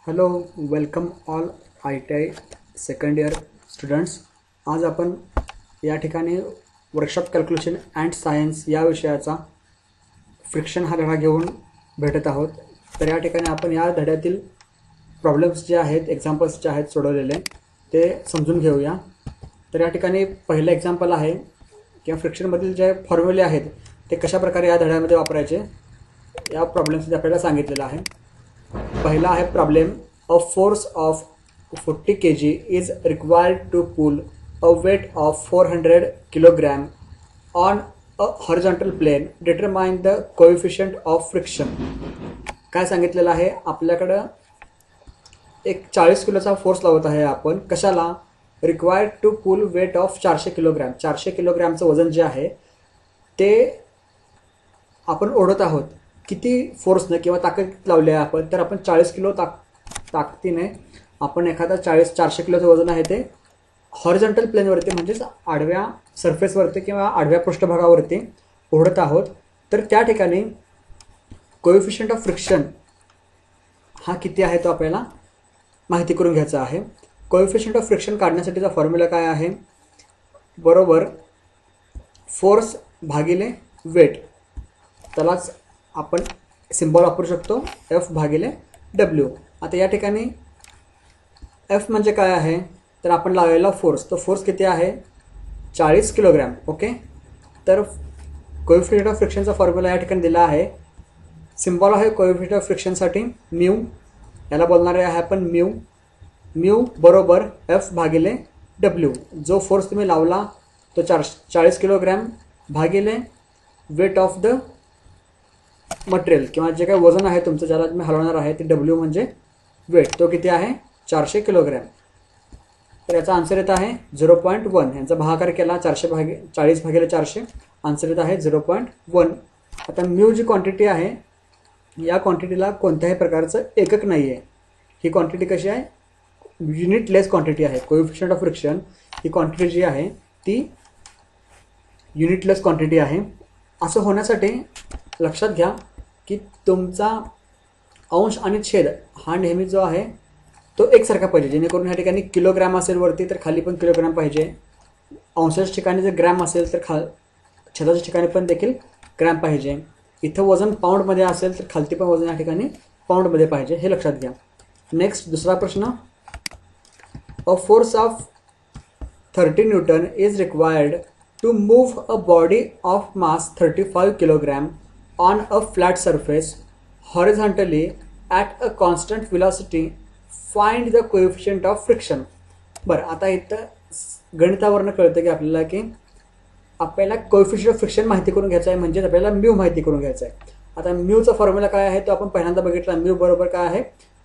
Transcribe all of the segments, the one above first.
Hello welcome all ITI second year students. आज आपण या ठिकाणी वर्कशॉप कॅल्क्युलेशन अँड सायन्स या विषयाचा फ्रिक्शन हा धडा घेऊन भेटत आहोत. तर या ठिकाणी आपण या धड्यातील प्रॉब्लेम्स जे आहेत, एक्झाम्पल्स जे आहेत सोडवलेले ते समजून घेऊया. तर या ठिकाणी पहिलं एक्झाम्पल आहे किंवा फ्रिक्शनमधील जे फॉर्म्युले आहेत ते कशा प्रकारे या धड्यामध्ये वापरायचे या प्रॉब्लेम्समध्ये आपल्याला सांगितलेलं आहे. पहिला आहे problem. A force of 40 kg is required to pull a weight of 400 kilogram on a horizontal plane. Determine the coefficient of friction. काय सांगितलेलं आहे, आपल्याकडं एक 40 किलोचा फोर्स लावत आहे आपण. कशाला? Required to pull weight of 400 kilogram. 400 किलोग्रामचं वजन जे आहे ते आपण ओढत आहोत. किती फोर्सने किंवा ताकद लावली आहे आपण, तर आपण 40 किलो ताकदीने आपण एखादा 400 किलोचं वजन आहे ते हॉरिझॉन्टल प्लेनवरती म्हणजेच आडव्या सरफेसवरती किंवा आडव्या पृष्ठभागावरती ओढत आहोत. तर त्या ठिकाणी कोएफिशिएंट ऑफ फ्रिक्शन हा किती आहे तो आपल्याला माहिती करून घ्यायचा आहे. कोएफिशिएंट ऑफ फ्रिक्शन काढण्यासाठीचा फॉर्म्युला काय आहे? बरोबर फोर्स भागिले वेट. त्यालाच आपण सिम्बॉल वापरू शकतो F भागिले W. आता या ठिकाणी F म्हणजे काय आहे, तर आपण लावलेला फोर्स, तो फोर्स किती आहे? 40 किलोग्राम. ओके, तर कोएफिशिएंट ऑफ फ्रिक्शनचा फॉर्म्युला या ठिकाणी दिला आहे. सिम्बॉल आहे कोएफिशिएंट ऑफ फ्रिक्शनसाठी म्यू. याला बोलणारे आहे आपण म्यू. म्यू बरोबर F भागिले W. जो फोर्स तुम्ही लावला तो 40 किलोग्राम भागिले वेट ऑफ द मटेरियल किंवा जे काही वजन आहे तुमचं ज्याला तुम्ही हलवणार आहे ते W म्हणजे वेट, तो किती आहे? 400 किलोग्राम. तर याचा आन्सर येत आहे 0.1. यांचा भागाकार केला 40 भागिले 400, आन्सर येत आहे 0.1. आता म्यू जी क्वांटिटी आहे या क्वांटिटीला कोणत्याही प्रकारचं एकक नाही आहे. ही क्वांटिटी कशी आहे? युनिटलेस क्वांटिटी आहे. कोएफिशिएंट ऑफ फ्रिक्शन ही क्वांटिटी जी आहे ती युनिटलेस क्वांटिटी आहे. असं होण्यासाठी लक्षात घ्या की तुमचा अंश आणि छेद हा नेहमी जो आहे तो एकसारखा पाहिजे, जेणेकरून ह्या ठिकाणी किलोग्राम असेल वरती तर खाली पण किलोग्राम पाहिजे. अंशाच्या ठिकाणी जर ग्रॅम असेल तर छेदाच्या ठिकाणी पण देखील ग्रॅम पाहिजे. इथं वजन पाऊंडमध्ये असेल तर खालती पण वजन या ठिकाणी पाऊंडमध्ये पाहिजे, हे लक्षात घ्या. नेक्स्ट दुसरा प्रश्न. अ force of 30 newton is required to move a body of mass 35 kilogram on a flat surface horizontally at a constant velocity. Find the coefficient of friction. बरं, आता इथं गणितावरनं कळतं की आपल्याला कोएफिशिएंट ऑफ फ्रिक्शन माहिती करून घ्यायचं आहे, म्हणजेच आपल्याला म्यू माहिती करून घ्यायचं आहे. आता म्यूचा फॉर्म्युला काय आहे तो आपण पहिल्यांदा बघितला. म्यू बरोबर काय आहे?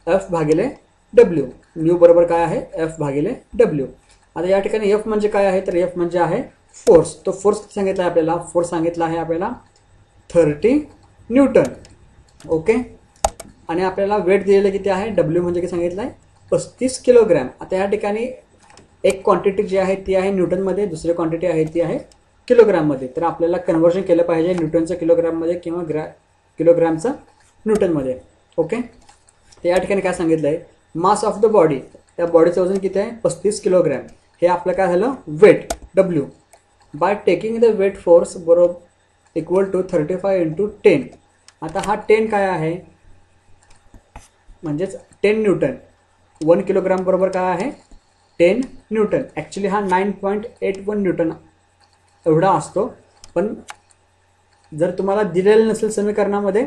F भागिले W. म्यू बरोबर काय आहे? F भागिले W. आता या ठिकाणी F म्हणजे काय आहे, तर F म्हणजे आहे फोर्स. तो फोर्स सांगितला आहे आपल्याला, फोर्स सांगितला आहे आपल्याला 30 न्यूटन. ओके, आणि आपल्याला वेट दिलेलं किती आहे? W म्हणजे काय सांगितलं आहे? 35 किलोग्राम. आता या ठिकाणी एक क्वांटिटी जी आहे ती आहे न्यूटनमध्ये, दुसरी क्वांटिटी आहे ती आहे किलोग्राममध्ये. तर आपल्याला कन्व्हर्जन केलं पाहिजे न्यूटनचं किलोग्राममध्ये किंवा किलोग्रामचं न्यूटनमध्ये. ओके, तर या ठिकाणी काय सांगितलं आहे? मास ऑफ द बॉडी, त्या बॉडीचं वजन किती आहे? 35 किलोग्राम. हे आपलं काय झालं? Weight W. By taking the weight force बरोबर इक्वल टू 35 इंटू 10. आता हा 10 काय आहे? म्हणजेच 10 न्यूटन. 1 किलोग्राम बरोबर काय आहे? 10 न्यूटन. ॲक्च्युली हा 9.81 न्यूटन एवढा असतो, पण जर तुम्हाला दिलेलं नसेल समीकरणामध्ये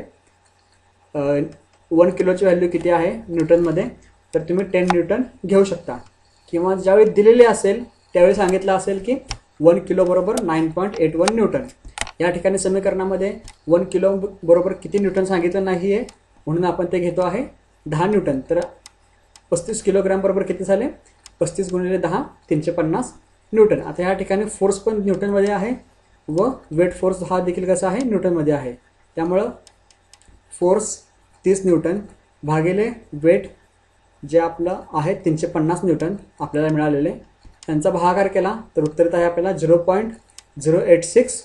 1 किलोची व्हॅल्यू किती आहे न्यूटनमध्ये, तर तुम्ही 10 न्यूटन घेऊ शकता. किंवा ज्यावेळी दिलेले असेल त्यावेळी सांगितलं असेल की 1 किलो बरोबर 9.81 न्यूटन. या ठिकाणी समीकरणामध्ये 1 किलो बरोबर किती न्यूटन सांगितलं नाही आहे, म्हणून आपण ते घेतो आहे 10 न्यूटन. तर 35 किलोग्राम बरोबर किती झाले? 35 गुणिले 10 350 न्यूटन. आता या ठिकाणी फोर्स पण न्यूटनमध्ये आहे व वेट फोर्स हा देखील कसा आहे? न्यूटनमध्ये आहे. त्यामुळं फोर्स 30 न्यूटन भागिले वेट जे आपलं आहे 350 न्यूटन आपल्याला मिळालेले, त्यांचा भागाकार केला तर उत्तर येत आहे आपल्याला 0.086.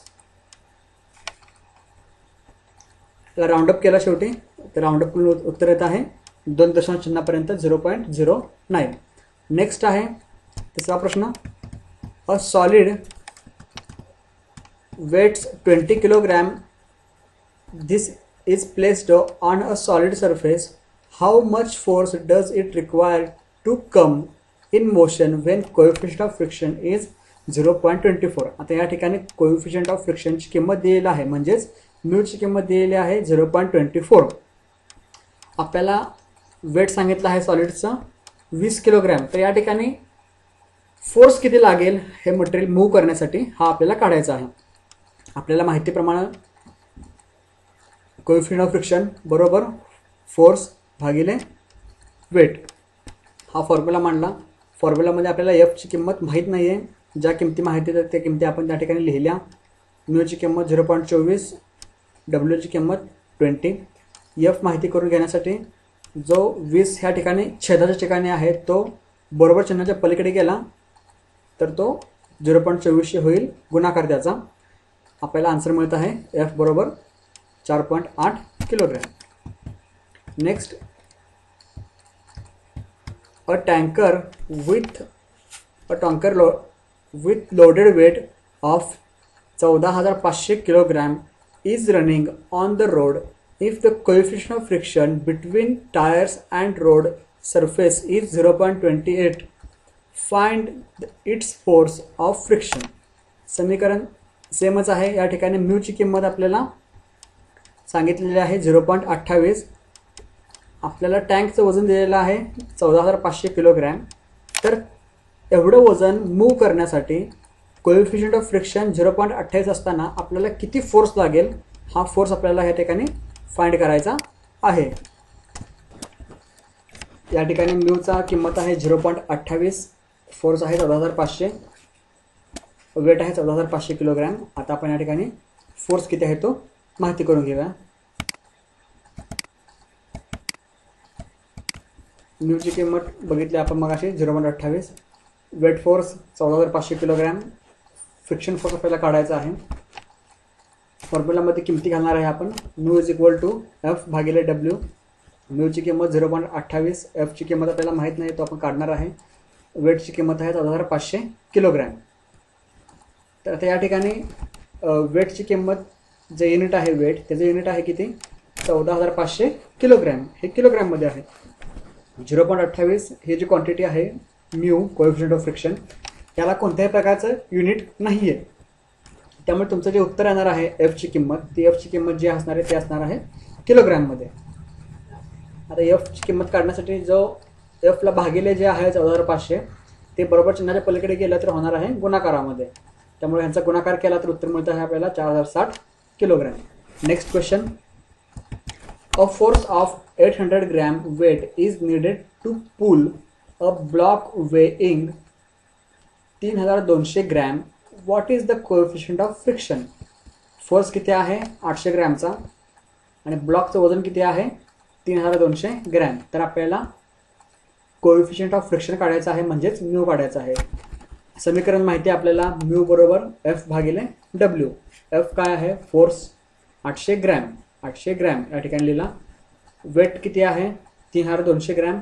राउंडअप केला शेवटी तर राउंडअप करून उत्तर येत आहे 2 दशांश चिन्हापर्यंत 0.09. नेक्स्ट आहे तिसरा प्रश्न. A solid weights 20 kilogram. This is placed on a solid surface. How much force does it require to come in motion when coefficient of friction is 0.24. आता या ठिकाणी कोएफिशियंट ऑफ फ्रिक्शनची किंमत दिलेली आहे, म्हणजेच म्यूची किंमत दिलेली आहे 0.24. आपल्याला वेट सांगितलं आहे सॉलिडचं 20 किलोग्रॅम. तर या ठिकाणी फोर्स किती लागेल हे मटेरियल मूव्ह करण्यासाठी हा आपल्याला काढायचा आहे. आपल्याला माहितीप्रमाणे कोएफिशियंट ऑफ फ्रिक्शन बरोबर फोर्स भागिले वेट हा फॉर्म्युला मांडला. फॉर्म्युलामध्ये आपल्याला एफची किंमत माहीत नाही आहे. ज्या किमती माहिती आहेत त्या किमती आपण त्या ठिकाणी लिहिल्या. म्यूची किंमत 0.24, डब्ल्यूची किंमत 20. एफ माहिती करून घेण्यासाठी जो 20 ह्या ठिकाणी छेदाच्या ठिकाणी आहे तो बरोबर चिन्हाच्या पलीकडे गेला तर तो 0.24 होईल गुणाकार त्याचा. आपल्याला आन्सर मिळत आहे एफ बरोबर 4.8 kilogram. Next. A tanker with loaded weight of 14,500 kilogram is running on the road. If the coefficient of friction between tires and road surface is 0.28, find its force of friction. समीकरण सेमच आहे. या ठिकाणी म्यूची किंमत आपल्याला सांगितलेली आहे 0.28. आपल्याला टँकचं वजन दिलेलं आहे 14,500 किलोग्रॅम. तर एवढं वजन मूव्ह करण्यासाठी कोएफिशियंट ऑफ फ्रिक्शन 0.28 असताना आपल्याला किती फोर्स लागेल हा फोर्स आपल्याला या ठिकाणी फाइंड करायचा आहे. या ठिकाणी म्यूचा किंमत आहे 0.28, फोर्स आहे 14,500, वेट आहे 14,500 किलोग्रॅम. आता आपण या ठिकाणी फोर्स किती आहे तो माहिती करून घेऊया. म्यूची किंमत बघितली आपण मगाशी 0.28, weight force 14,500 kilogram, friction force आपल्याला काढायचा आहे. फॉर्म्युलामध्ये किमती घालणार आहे आपण. Mu is equal to F भागिले डब्ल्यू. म्यूची किंमत 0.28, एफची किंमत आपल्याला माहीत नाही तो आपण काढणार आहे. वेटची किंमत आहे 14,500 किलोग्रॅम. तर आता या ठिकाणी वेटची किंमत जे युनिट आहे वेट त्याचं युनिट आहे किती 14,500 किलोग्रॅम. हे किलोग्रॅममध्ये आहे. 0.28 ही जी क्वांटिटी आहे म्यू कोएफिशियंट ऑफ फ्रिक्शन याला कोणत्याही प्रकारचं युनिट नाही आहे. त्यामुळे तुमचं जे उत्तर येणार आहे एफची किंमत ती एफची किंमत जी असणार आहे ती असणार आहे किलोग्रॅममध्ये. आता एफची किंमत काढण्यासाठी जो एफला भागिले जे आहे 14,500 ते बरोबर चिन्हाच्या पलीकडे गेलं तर होणार आहे गुणाकारामध्ये. त्यामुळे ह्यांचा गुणाकार केला तर उत्तर मिळतं आहे आपल्याला 4,060 kilogram. Next question. A force of 800 gram weight is needed to pull a block weighing 3,200 gram. What is the coefficient of friction. Force किती आहे 800 ग्रॅमचा आणि ब्लॉकचं वजन किती आहे 3,200 ग्रॅम. तर आपल्याला कोएफिशियंट ऑफ फ्रिक्शन काढायचं आहे म्हणजेच म्यू काढायचं आहे. समीकरण माहिती आहे आपल्याला म्यू बरोबर एफ भागिले डब्ल्यू. एफ काय आहे फोर्स 800 ग्रॅम, 800 ग्रॅम या ठिकाणी लिहिला. वेट किती आहे 3,200 ग्रॅम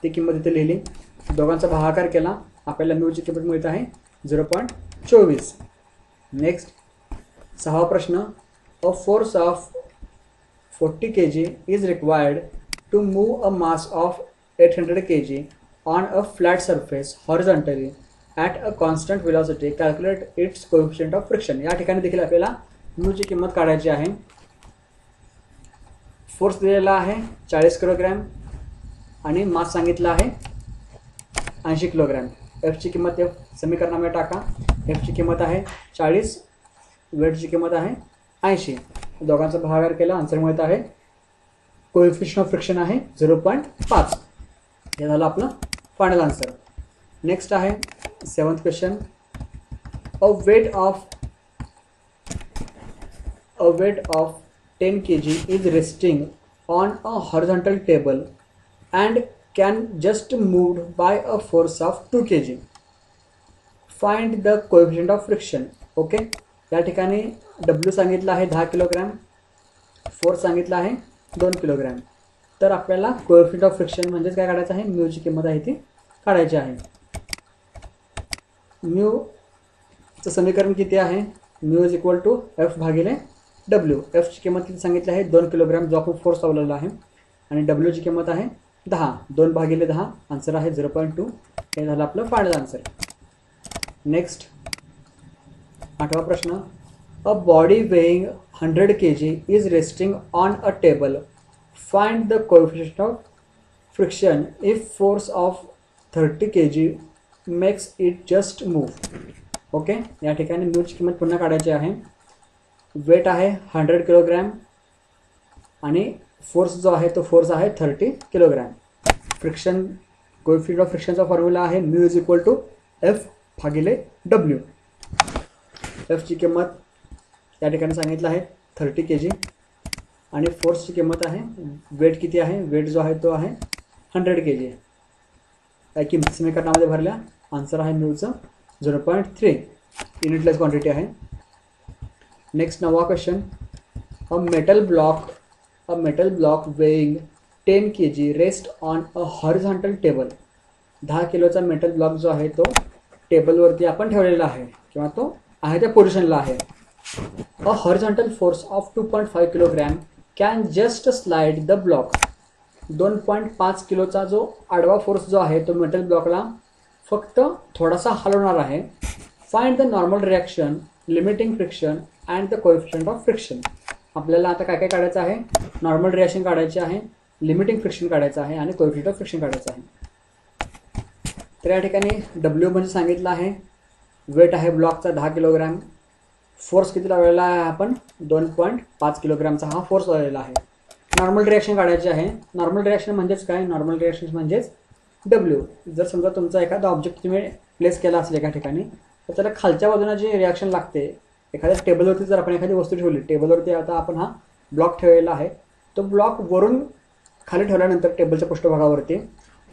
ती किंमत इथे लिहिली. दोघांचा भागाकार केला आपल्याला म्यूची किंमत मिळत आहे 0.24. नेक्स्ट. सहावा प्रश्न. अ force of 40 kg is required to move a mass of 800 kg on a flat surface horizontally at a constant velocity. Calculate its coefficient of friction. या ठिकाणी देखील आपल्याला म्यूची किंमत काढायची आहे. फोर्स दिलेला आहे 40 किलोग्रॅम आणि मास सांगितला आहे 80 किलोग्रॅम. एफची किंमत एफ समीकरणामध्ये टाका. एफची किंमत आहे 40, वेटची किंमत आहे 80. दोघांचा भागाकार केला आन्सर मिळत आहे कोएफिशियंट ऑफ फ्रिक्शन आहे 0.5. हे झालं आपलं फायनल आन्सर. नेक्स्ट आहे 7th question. A weight of 10 kg is resting on a horizontal table and can just moved by a force of 2 kg. Find the coefficient of friction. Okay. या ठिकाणी W सांगितलं आहे 10 kilogram, force सांगितला आहे 2 kilogram. तर आपल्याला coefficient of friction म्हणजेच काय काढायचं आहे, म्यूची किंमत आहे ती काढायची आहे. म्यूचं समीकरण किती आहे, mu is equal to F भागिले डब्ल्यू. एफची किंमत किती सांगितली आहे, 2 किलोग्राम जो आपण फोर्स लावलेला आहे, आणि डब्ल्यूची किंमत आहे 10. 2 भागिले 10 आन्सर आहे 0.2. हे झालं आपलं फायनल आन्सर. नेक्स्ट 8वा प्रश्न. A body weighing 100 kg is resting on a table. Find the coefficient of friction if force of 30 kg makes it just move. Okay, या ठिकाणी म्यूची किंमत पुन्हा काढायची आहे. वेट आहे 100 किलोग्रॅम आणि फोर्स जो आहे तो फोर्स आहे 30 किलोग्रॅम. फ्रिक्शन कोएफिशिएंट ऑफ फ्रिक्शनचा फॉर्म्युला आहे mu is equal to F भागिले डब्ल्यू. एफची किंमत या ठिकाणी सांगितलं आहे 30 kg आणि फोर्सची किंमत आहे, वेट किती आहे, वेट जो आहे तो आहे 100 kg. या किंमती समीकरणामध्ये भरल्या, आन्सर आहे म्यूचं 0.3. युनिटलेस क्वांटिटी आहे. नेक्स्ट 9वा question. A metal block weighing 10 kg rest on a horizontal table. 10 किलोचा मेटल ब्लॉक जो आहे तो टेबलवरती आपण ठेवलेला आहे किंवा तो आहे त्या पोझिशनला आहे. A horizontal force of 2.5 kilogram can just slide the block. 2.5 किलोचा जो आडवा फोर्स जो आहे तो मेटल ब्लॉकला फक्त थोडासा हलवणार आहे. Find the normal reaction, limiting friction and the coefficient of friction. आपल्याला आता काय काय काढायचं आहे, नॉर्मल रिॲक्शन काढायची आहे, लिमिटिंग फ्रिक्शन काढायचं आहे आणि कोएफिशिएंट ऑफ फ्रिक्शन काढायचं आहे. तर या ठिकाणी डब्ल्यू म्हणजे सांगितलं आहे, वेट आहे ब्लॉकचा 10 किलोग्रॅम, फोर्स किती लावलेला आहे आपण 2.5 किलोग्रामचा हा फोर्स लावलेला आहे. नॉर्मल रिॲक्शन काढायची आहे. नॉर्मल रिॲक्शन म्हणजेच काय, नॉर्मल रिॲक्शन म्हणजेच डब्ल्यू. जर समजा तुमचा एखादा ऑब्जेक्ट तुम्ही प्लेस केला असेल एका ठिकाणी, तर त्याला खालच्या बाजूने जी रिॲक्शन लागते, एखाद्या टेबलवरती जर आपण एखादी वस्तू ठेवली, टेबलवरती आता आपण हा ब्लॉक ठेवलेला आहे, तो ब्लॉक वरून खाली ठेवल्यानंतर टेबलच्या पृष्ठभागावरती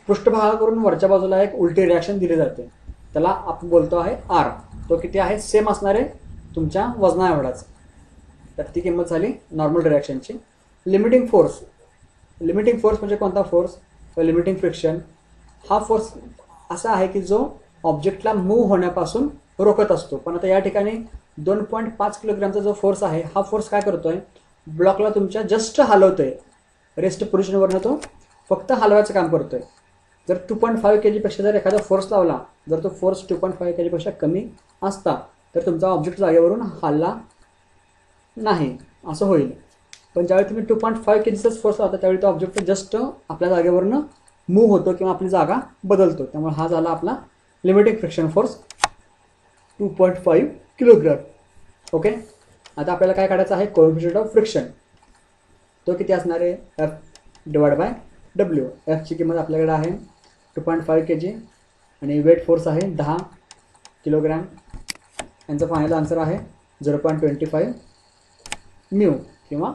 पृष्ठभागावरून वरच्या बाजूला एक उलटी रिॲक्शन दिली जाते, त्याला आपण बोलतो आहे आर. तो किती आहे, सेम असणार आहे तुमच्या वजना एवढाच. तर ती किंमत झाली नॉर्मल रिॲक्शनची. लिमिटिंग फोर्स म्हणजे कोणता फोर्स, लिमिटिंग फ्रिक्शन हा फोर्स असा आहे की जो ऑब्जेक्टला मूव्ह होण्यापासून रोखत असतो. पण आता या ठिकाणी 2.5 किलोग्रामचा जो फोर्स आहे हा फोर्स काय करतोय, ब्लॉकला तुमच्या जस्ट हलवतोय, रेस्ट पोझिशनवरनं तो फक्त हलवायचं काम करतोय. जर 2.5 kg पेक्षा जर एखादा फोर्स लावला, जर तो फोर्स 2.5 kg पेक्षा कमी असता तर तुमचा ऑब्जेक्ट जागेवरून हलला नाही असं होईल. पण ज्यावेळी तुम्ही 2.5 kgचाच फोर्स लावता त्यावेळी तो ऑब्जेक्ट जस्ट आपल्या जागेवरनं मूव्ह होतो किंवा आपली जागा बदलतो. त्यामुळे हा झाला आपला limiting friction force 2.5 kilogram. Okay, आता आपल्याला काय काढायचं आहे, कोएफिशिएंट ऑफ फ्रिक्शन. तो किती असणार आहे, एफ डिवाइड बाय डब्ल्यू. एफची किंमत आपल्याकडे आहे 2.5 kg आणि वेट फोर्स आहे 10 किलोग्राम. यांचा फायनल आन्सर आहे 0.25 म्यू किंवा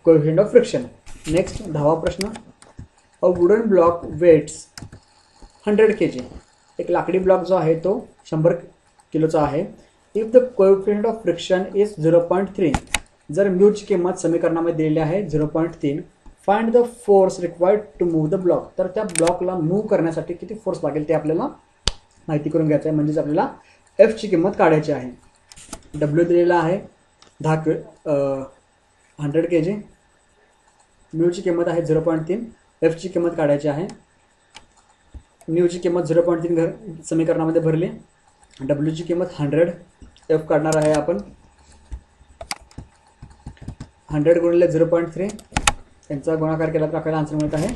कोएफिशिएंट ऑफ फ्रिक्शन. नेक्स्ट 10वा प्रश्न. A wooden block weights 100 kg. एक लाकडी ब्लॉक जो आहे तो 100 किलोचा आहे. If the coefficient of friction is 0.3. जर म्यूची किंमत समीकरणामध्ये दिलेली आहे 0.3. Find the force required to move the block. तर त्या ब्लॉकला मूव्ह करण्यासाठी किती फोर्स लागेल ते आपल्याला माहिती करून घ्यायचं आहे. म्हणजेच आपल्याला एफची किंमत काढायची आहे. डब्ल्यू दिलेला आहे 100 kg, म्यूची किंमत आहे 0.3, एफची किंमत काढायची आहे. म्यूची किंमत 0.3 समीकरणामध्ये भरली, डब्ल्यूची किंमत 100, एफ काढणार आहे आपण 100 गुणिले 0.3 यांचा गुणाकार केला तर आपल्याला आन्सर मिळत आहे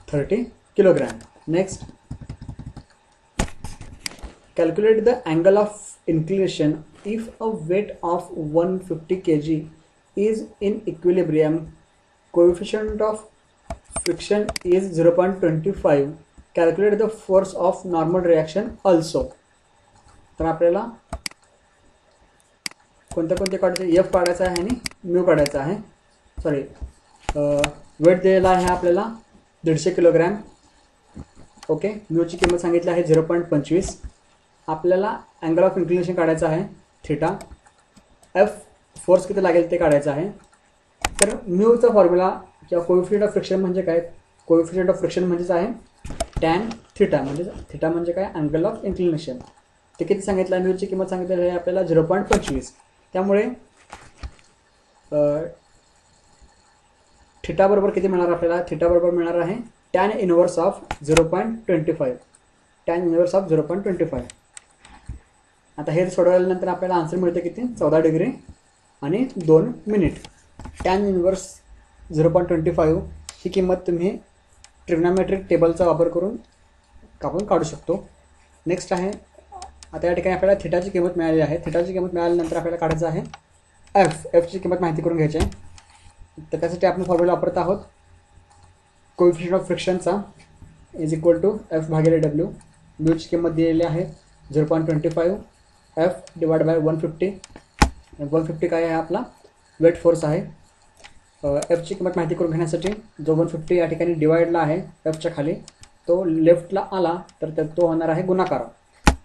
30 kilogram. Next, calculate the angle of inclination if a weight of 150 kg is in equilibrium. Coefficient of friction is 0.25. Calculate the force of normal reaction also. तर आपल्याला कोणते काढायचे, एफ काढायचा आहे आणि म्यू काढायचा आहे. सॉरी, वेट दिलेला आहे आपल्याला 150 किलोग्राम. ओके, म्यूची किंमत सांगितली आहे 0.25. आपल्याला अँगल ऑफ इन्क्लिनेशन काढायचा आहे थीटा. एफ फोर्स किती लागेल ते काढायचं आहे. तर म्यूचा फॉर्म्युला किंवा कोएफिशियंट ऑफ फ्रिक्शन म्हणजे काय, कोएफिशियंट ऑफ फ्रिक्शन म्हणजेच आहे टॅन थिटा, म्हणजे थिटा म्हणजे काय, अँगल ऑफ इन्क्लिनेशन. ते किती सांगितलं, म्यूची किंमत सांगितलेली आहे आपल्याला 0.25. त्यामुळे थिटा बरोबर किती मिळणार आपल्याला, थिटा बरोबर मिळणार आहे tan inverse of 0.25, tan inverse of 0.25. आता हे सोडवल्यानंतर आपल्याला आन्सर मिळते किती, 14 डिग्री आणि 2 मिनिट. टॅन इनवर्स 0.25 ही किंमत तुम्ही ट्रिग्नोमेट्रिक टेबलचा वापर करून आपण काढू शकतो. नेक्स्ट आहे, आता या ठिकाणी आपल्याला थिटाची किंमत मिळाली आहे. थिटाची किंमत मिळाल्यानंतर आपल्याला काढायचं आहे एफची किंमत माहिती करून घ्यायची आहे. तर त्यासाठी आपण फॉर्म्युला वापरत आहोत कोएफिशियंट ऑफ फ्रिक्शनचा इज इक्वल टू एफ भागिले डब्ल्यू. म्यूची किंमत दिलेली आहे 0.25, एफ डिवाइड बाय 150. 150 काय आहे आपला वेट फोर्स आहे. एफची किंमत माहिती करून घेण्यासाठी जो 150 या ठिकाणी डिवाइडला आहे एफच्या खाली, तो लेफ्टला आला तर तो होणार आहे गुणाकार.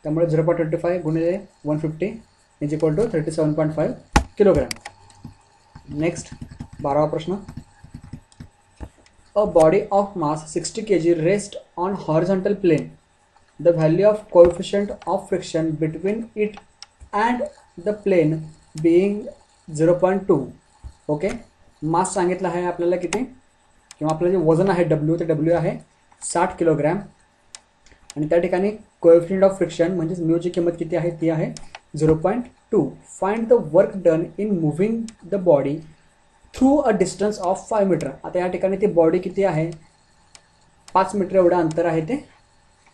त्यामुळे 0.25 गुणिले 150 is equal to 37.5 kilogram. Next 12वा प्रश्न. A body of mass 60 kg rest on horizontal plane. The value of coefficient of friction between it and the plane being 0.2. Okay, mass सांगितलं आहे आपल्याला किती, किंवा आपलं जे वजन आहे डब्ल्यू, ते डब्ल्यू आहे 60 किलोग्रॅम. आणि त्या ठिकाणी कोएफिशियंट ऑफ फ्रिक्शन म्हणजेच म्यूची किंमत किती आहे, ती आहे 0.2. Find the work done in moving the body through a distance of 5 metre. आता या ठिकाणी ती बॉडी किती आहे, 5 मीटर एवढं अंतर आहे, ते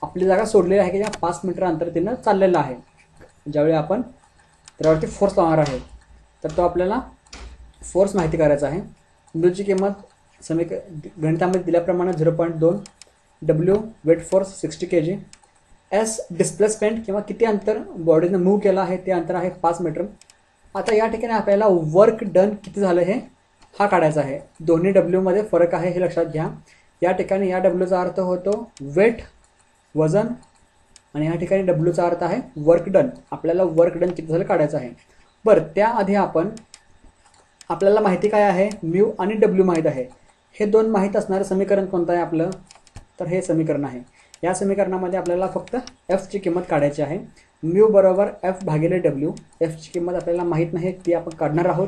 आपली जागा सोडलेली आहे की त्या 5 मीटर अंतर तिनं चाललेलं आहे. ज्यावेळी आपण त्यावरती फोर्स लावणार आहे तर तो आपल्याला फोर्स माहिती करायचा आहे. म्यूची किंमत गणितामध्ये दिल्याप्रमाणे 0.2, W weight force 60 kg, S displacement किंवा किती अंतर बॉडीनं मूव्ह केलं आहे ते अंतर आहे 5 मीटर. आता या ठिकाणी आपल्याला वर्क डन किती झालं हे हा काढायचा आहे. दोन्ही डब्ल्यूमध्ये फरक आहे हे लक्षात घ्या. या ठिकाणी या डब्ल्यूचा अर्थ होतो वेट वजन, आणि या ठिकाणी डब्ल्यूचा अर्थ आहे वर्क डन. आपल्याला वर्क डन किती झालं काढायचं आहे. बरं, त्याआधी आपल्याला माहिती काय आहे, म्यू आणि डब्ल्यू माहीत आहे. हे दोन माहीत असणारं समीकरण कोणतं आहे आपलं, तर हे समीकरण आहे. या समीकरणामध्ये आपल्याला फक्त एफची किंमत काढायची आहे. म्यू बरोबर एफ भागिले डब्ल्यू. एफची किंमत आपल्याला माहीत नाही, ती आपण काढणार आहोत.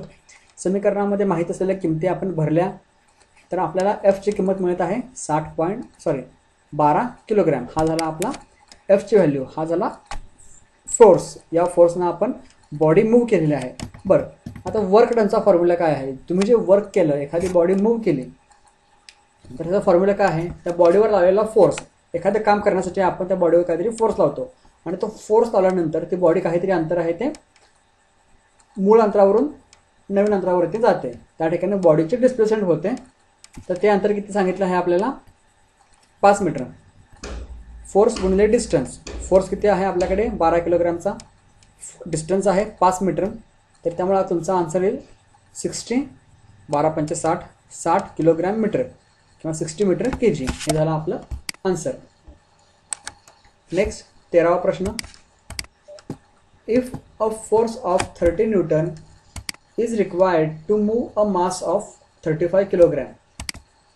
समीकरणामध्ये माहीत असलेल्या किमती आपण भरल्या तर आपल्याला एफची किंमत मिळत आहे 12 किलोग्रॅम. हा झाला आपला एफची व्हॅल्यू, हा झाला फोर्स. या फोर्सनं आपण बॉडी मूव्ह केलेली आहे. बरं, आता वर्क डनचा फॉर्म्युला काय आहे, तुम्ही जे वर्क केलं, एखादी बॉडी मूव्ह केली तर त्याचा फॉर्म्युला काय आहे, त्या बॉडीवर लावलेला फोर्स. एखादं काम करण्यासाठी आपण त्या बॉडीवर काहीतरी फोर्स लावतो आणि तो फोर्स लावल्यानंतर ती बॉडी काहीतरी अंतर आहे ते मूळ अंतरावरून नवीन अंतरावरती जाते. त्या ठिकाणी बॉडीची डिस्प्लेसमेंट होते. तर ते अंतर किती सांगितलं आहे आपल्याला, 5 मीटर. फोर्स गुणिले डिस्टन्स, फोर्स किती आहे आपल्याकडे 12 किलोग्रामचा, डिस्टन्स आहे 5 मीटर. तर त्यामुळे तुमचा आन्सर येईल 60, 12 पंचे 60, 60 किलोग्रॅम मीटर किंवा 60 मीटर kg. हे झालं आपलं आन्सर. नेक्स्ट 13वा प्रश्न. If a force of 30 newton is required to move a mass of 35 kilogram.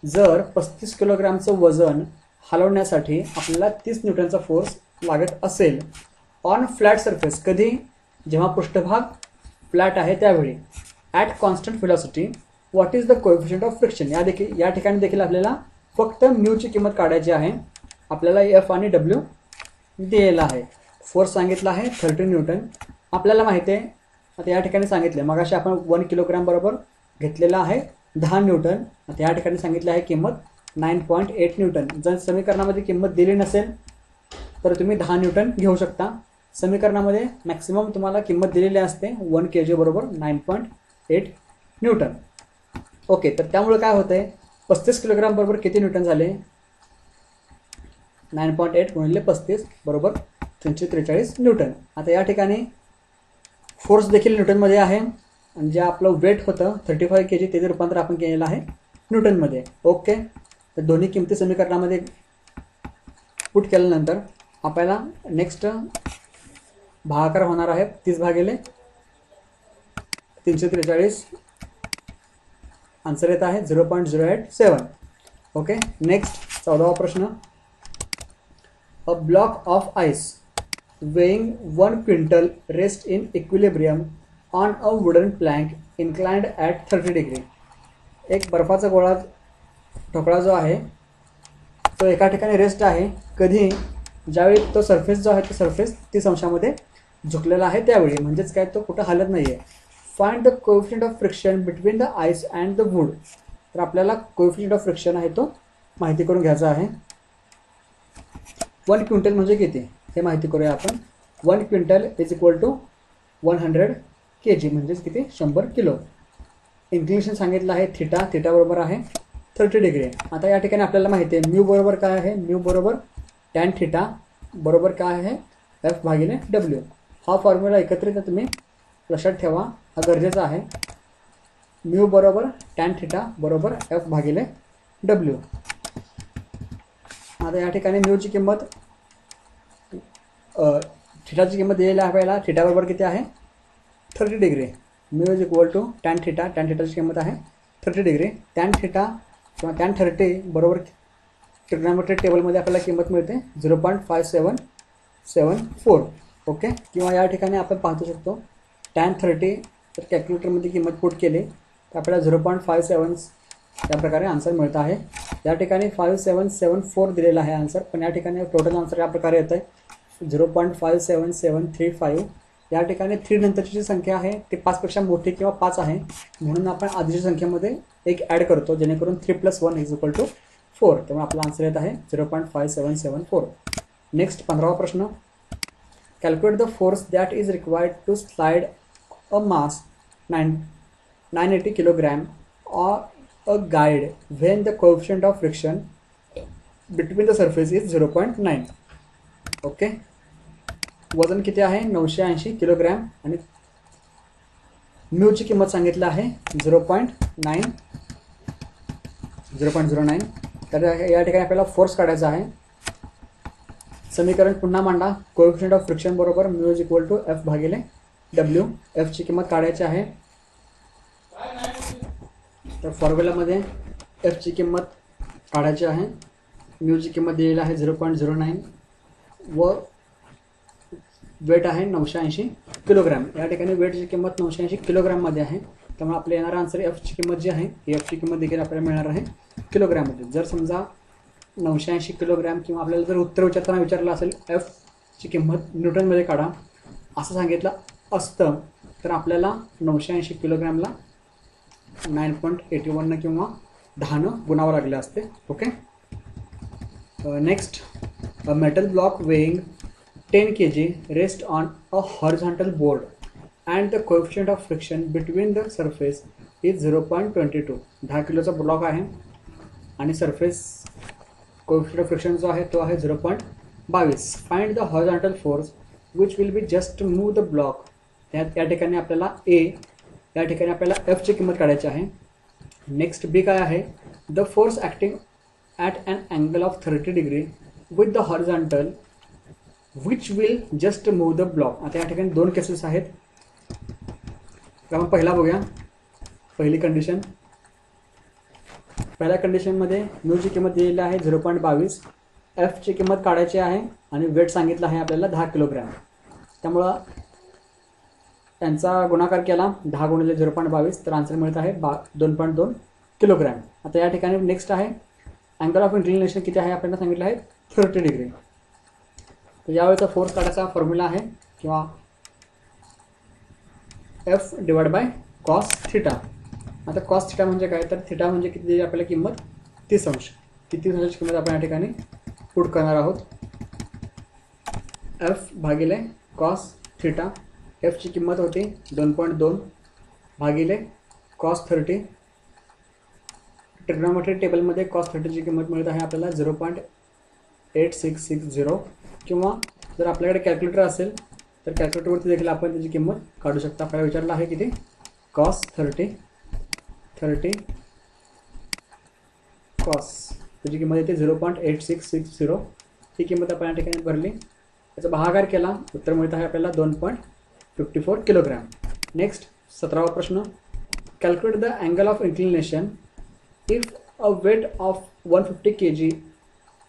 जर 35 किलोग्रामचं वजन हलवण्यासाठी आपल्याला 30 न्यूटनचा फोर्स लागत असेल ऑन फ्लॅट सरफेस, कधी, जेव्हा पृष्ठभाग फ्लॅट आहे त्यावेळी, at constant velocity, what is the coefficient of friction. या ठिकाणी देखील आपल्याला फक्त म्यूची किंमत काढायची आहे. आपल्याला एफ आणि डब्ल्यू दिलेला आहे. फोर्स सांगितला आहे 30 न्यूटन. आपल्याला माहिती आहे, आता या ठिकाणी सांगितले मगाशी आपण 1 किलोग्राम बरोबर घेतलेला आहे 10 न्यूटन. आता या ठिकाणी सांगितले आहे किंमत 9.8 न्यूटन. जर समीकरणामध्ये किंमत दिली नसेल तर तुम्ही 10 न्यूटन घेऊ शकता. समीकरणामध्ये मॅक्सिमम तुम्हाला किंमत दिलेली असते 1 kg बरोबर 9.8 न्यूटन. ओके, तर त्यामुळे काय होतं आहे, 35 किलोग्राम बरोबर किती न्यूटन झाले, 9.8 गुणिले 35 बरोबर 343 न्यूटन. आता या ठिकाणी फोर्स देखील न्यूटनमध्ये आहे आणि जे आपलं वेट होतं 35 kg त्याचे रूपांतर आपण केलेलं आहे न्यूटनमध्ये. ओके, तर दोन्ही किमती समीकरणामध्ये पुट केल्यानंतर आपल्याला नेक्स्ट भागाकार होणार आहे 30 भागिले 343 आन्सर येत आहे 0.087. ओके. नेक्स्ट 14वा प्रश्न. A block of ice weighing 1 quintal rests in equilibrium on a wooden plank inclined at 30 degree. एक बर्फाचा गोळा ठोकळा जो आहे तो एका ठिकाणी रेस्ट आहे. कधी? ज्यावेळी तो सरफेस जो आहे तो सरफेस 30 अंशामध्ये झुकलेला आहे त्यावेळी, म्हणजेच काय तो कुठं हलत नाही आहे. Find the coefficient of friction between the ice and the wood. तर आपल्याला कोएफिशिएंट ऑफ फ्रिक्शन आहे तो माहिती करून घ्यायचा आहे. 1 क्विंटल म्हणजे किती हे माहिती करूया आपण. 1 quintal is equal to 100 kg म्हणजेच किती 100 किलो. इन्क्लिनेशन सांगितलं आहे थिटा. थिटा बरोबर आहे 30 डिग्री. आता या ठिकाणी आपल्याला माहिती आहे म्यू बरोबर काय आहे. म्यू बरोबर टॅन थिटा बरोबर काय आहे एफ भागिले डब्ल्यू. हा फॉर्म्युला एकत्रित तुम्ही लक्षात ठेवा, हा गरजेचा आहे. म्यू बरोबर टॅन थिटा बरोबर एफ भागिले डब्ल्यू. आता या ठिकाणी म्यूची किंमत थिटाची किंमत दिलेली आहे. आपल्याला थिटा बरोबर किती आहे 30 degree. Mu is equal to tan theta. Tan थिटाची किंमत आहे 30 डिग्री. टॅन थिटा किंवा टॅन 30 बरोबर ट्रिग्नोमेट्रिक टेबलमध्ये आपल्याला किंमत मिळते 0.5774. ओके. किंवा या ठिकाणी आपण पाहू शकतो टॅन 30 तर कॅल्क्युलेटरमध्ये किंमत पुट केली तर आपल्याला 0.57 या प्रकारे आन्सर मिळत आहे. या ठिकाणी 5774 दिलेला आहे आन्सर, पण या ठिकाणी टोटल आन्सर या प्रकारे येतं आहे 0.57735. या ठिकाणी 3 नंतरची जी संख्या आहे ती 5पेक्षा मोठी किंवा 5 आहे, म्हणून आपण आधीच्या संख्येमध्ये एक ॲड करतो जेणेकरून 3 + 1 = 4. त्यामुळे आपला आन्सर येत आहे 0.5774. नेक्स्ट 15वा प्रश्न. Calculate the force that is required to slide a mass 980 kilogram or a guide when the coefficient of friction between the surface is 0.9. Okay. वजन किती आहे 980 किलोग्रॅम आणि म्यूची किंमत सांगितलं आहे 0.09. तर या ठिकाणी आपल्याला फोर्स काढायचा आहे. समीकरण पुन्हा मांडा. कोएफिशिएंट ऑफ फ्रिक्शन बरोबर mu is equal to F भागिले डब्ल्यू. एफची किंमत काढायची आहे. तर फॉर्म्युलामध्ये एफची किंमत काढायची आहे. म्यूची किंमत दिलेली आहे 0.09 व वेट आहे 980 किलोग्राम. या ठिकाणी वेटची किंमत 980 किलोग्राममध्ये आहे, त्यामुळे आपल्याला येणारा आन्सर एफची किंमत जी आहे ही एफची किंमत देखील आपल्याला मिळणार आहे किलोग्राममध्ये. जर समजा 980 किलोग्राम किंवा आपल्याला जर उत्तर विचारताना विचारलं असेल एफची किंमत न्यूटनमध्ये काढा असं सांगितलं असतं तर आपल्याला 980 किलोग्रामला 9.81 किंवा 10 गुणावं लागले असते. Okay. Next. A metal block weighing 10 kg rest on a horizontal board and the coefficient of friction between the surface is 0.22. 10 किलोचा ब्लॉक आहे आणि सरफेस कोएफिशिएंट ऑफ फ्रिक्शन जो आहे तो आहे 0.22. Find the horizontal force which will be just move the block. या ठिकाणी आपल्याला या ठिकाणी आपल्याला एफची किंमत काढायची आहे. नेक्स्ट बी काय आहे. The force acting at an angle of 30 degree with the horizontal which will just move the block. आता या ठिकाणी 2 केसेस आहेत. आपण पहिला बघूया. पहिली कंडिशन. पहिल्या कंडिशनमध्ये म्यूची किंमत दिलेली आहे 0.22. एफची किंमत काढायची आहे आणि वेट सांगितलं आहे आपल्याला 10 किलोग्रॅम. त्यामुळं त्यांचा गुणाकार केला 10 × 0.22 तर आन्सर मिळत आहे 2.2 किलोग्रॅम. आता या ठिकाणी नेक्स्ट आहे अँगल ऑफ इन्क्लिनेशन किती आहे आपल्याला सांगितलं आहे 30 डिग्री. तर यावेळेचा फोर्स काढायचा फॉर्म्युला आहे किंवा F divide by cos theta. आता कॉस थिटा म्हणजे काय तर थिटा म्हणजे किती दिली आपल्याला किंमत 30 अंश. ती 30 अंशाची किंमत आपण या ठिकाणी पुट करणार आहोत. एफ भागिले कॉस थिटा. एफची किंमत होती 2.2 भागिले कॉस 30. ट्रिग्नोमेट्रिक टेबलमध्ये कॉस 30ची किंमत मिळत आहे आपल्याला 0.8660 किंवा जर आपल्याकडे कॅल्क्युलेटर असेल तर कॅल्क्युलेटरवरती देखील आपण त्याची किंमत काढू शकता. आपल्याला विचारलं आहे किती कॉस 30 कॉस त्याची किंमत येते 0.8660. ही किंमत आपण या ठिकाणी भरली, त्याचा भागाकार केला, उत्तर मिळत आहे आपल्याला 2.54 किलोग्राम. नेक्स्ट 17वा प्रश्न. calculate the angle of inclination if a weight of 150 kg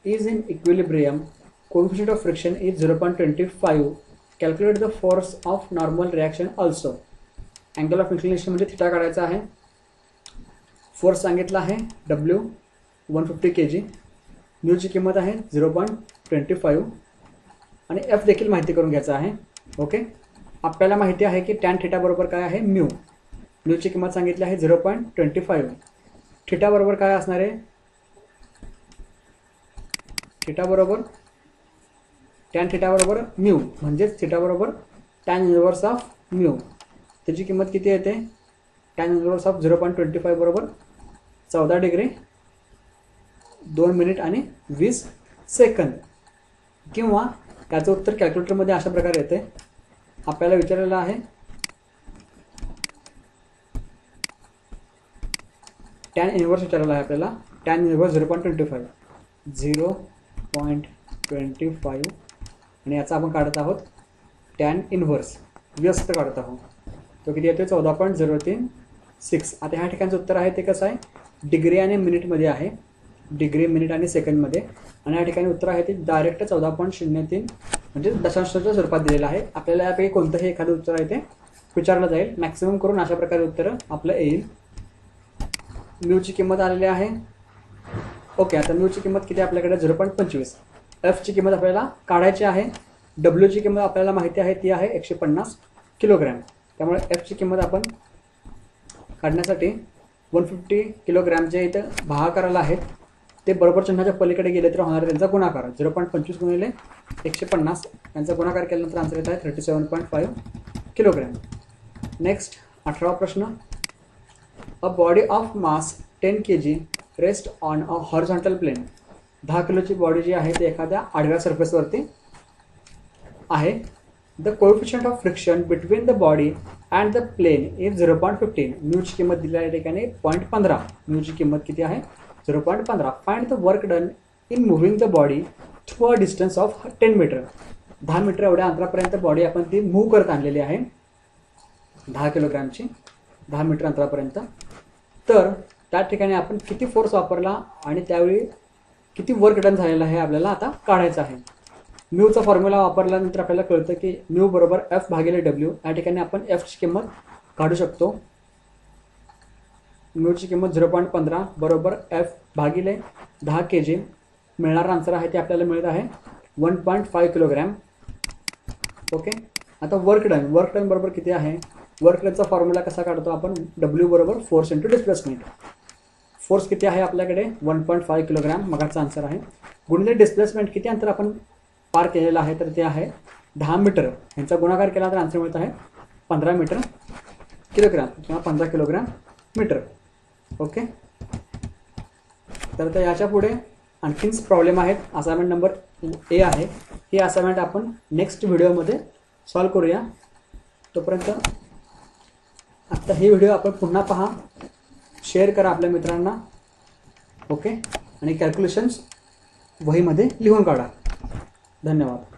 is in equilibrium, coefficient of friction is 0.25. Calculate the force of normal reaction also. Angle of inclination म्हणजे थिटा काढायचा आहे. फोर्स सांगितला आहे W 150 kg, mu ची किंमत आहे 0.25 आणि F देखील माहिती करून घ्यायचा आहे. ओके, आपल्याला माहिती आहे की टॅन थिटा बरोबर काय आहे म्यू. म्यू ची किंमत सांगितली आहे 0.25. थिटा बरोबर काय असणार आहे, थिटा बरोबर टॅन थिटा बरोबर म्यू म्हणजे थिटा बरोबर टॅन इनवर्स ऑफ म्यू. त्याची किंमत किती येते, टॅन इनवर्स ऑफ 0.25 बरोबर 14 डिग्री 2 मिनिट आणि 20 सेकंद. किंवा त्याचं उत्तर कॅल्क्युलेटरमध्ये अशा प्रकारे येते. आपल्याला विचारलेलं आहे टॅन इनवर्स विचारलेला आहे आपल्याला. टॅन इनवर्स 0.25 आणि याचा आपण काढत आहोत टॅन इनवर्स व्यस्त काढत आहोत. तो किती येतो 14.036. आता ह्या ठिकाणचं उत्तर आहे ते कसं आहे, डिग्री आणि मिनिटमध्ये आहे, डिग्री मिनिट आणि सेकंडमध्ये. आणि या ठिकाणी उत्तर आहे ते डायरेक्ट 14.03 म्हणजे दशांशाच्या स्वरूपात दिलेलं आहे. आपल्याला यापैकी कोणतंही एखादं उत्तर आहे ते विचारलं जाईल. मॅक्सिमम करून अशा प्रकारे उत्तर आपलं येईल. म्यूची किंमत आलेली आहे. ओके, आता म्यूची किंमत किती आपल्याकडे 0.25. एफची किंमत आपल्याला काढायची आहे. डब्ल्यूची किंमत आपल्याला माहिती आहे ती आहे 150 किलोग्रॅम. त्यामुळे एफची किंमत आपण काढण्यासाठी 150 किलोग्रॅमचे इथं भागाकाराला आहेत ते बरोबर चिन्हाच्या पलीकडे गेले तर होणार त्यांचा गुणाकार 0.25 गुणिले 150 यांचा गुणाकार केल्यानंतर आन्सर येत आहे 37.5 किलोग्रॅम. नेक्स्ट 18वा प्रश्न. A body of mass 10 kg rest on a horizontal plane. 10 किलोची बॉडी जी आहे ती एखाद्या आडव्या सरफेसवरती आहे. The coefficient of friction between the body and the plane is 0.15. म्यूची किंमत दिली आहे ठिकाणी 0.15. म्यूची किंमत किती आहे 0.15. Find the work done in moving the body through a distance of 10 metre. 10 metre एवढ्या अंतरापर्यंत बॉडी आपण ती मूव्ह करत आणलेली आहे 10 किलोग्रॅमची 10 मीटर अंतरापर्यंत. तर त्या ठिकाणी आपण किती फोर्स वापरला आणि त्यावेळी किती वर्क डन झालेला आहे आपल्याला आता काढायचं आहे. म्यूचा फॉर्म्युला वापरल्यानंतर आपल्याला कळतं की म्यू बरोबर एफ भागिले डब्ल्यू. या ठिकाणी आपण एफची किंमत काढू शकतो. म्यूची किंमत 0.15 बरोबर एफ भागिले 10 kg. मिळणारा आन्सर आहे ते आपल्याला मिळत आहे 1.5 किलोग्रॅम. ओके, आता वर्क डन बरोबर किती आहे, वर्क डनचा फॉर्म्युला कसा काढतो आपण, डब्ल्यू बरोबर फोर्स इंटू डिस्प्लेसमेंट. फोर्स किती आहे आपल्याकडे 1.5 किलोग्रॅम मगाचा आन्सर आहे, गुणिले डिस्प्लेसमेंट किती अंतर आपण पार केलेलं आहे तर ते आहे 10 मीटर. यांचा गुणाकार केला तर आन्सर मिळत आहे 15 मीटर किलोग्रॅम किंवा 15 किलोग्रॅम मीटर. ओके, तर याच्या पुढे आणखीन प्रॉब्लेम आहेत. असाइनमेंट नंबर ए आहे. ही असाइनमेंट आपण नेक्स्ट व्हिडिओमध्ये सॉल्व करूया. तोपर्यंत आत्ता ही व्हिडिओ आपण पुन्हा पहा, शेअर करा आपल्या मित्रांना. ओके, आणि कॅल्क्युलेशन्स वहीमध्ये लिहून काढा. धन्यवाद.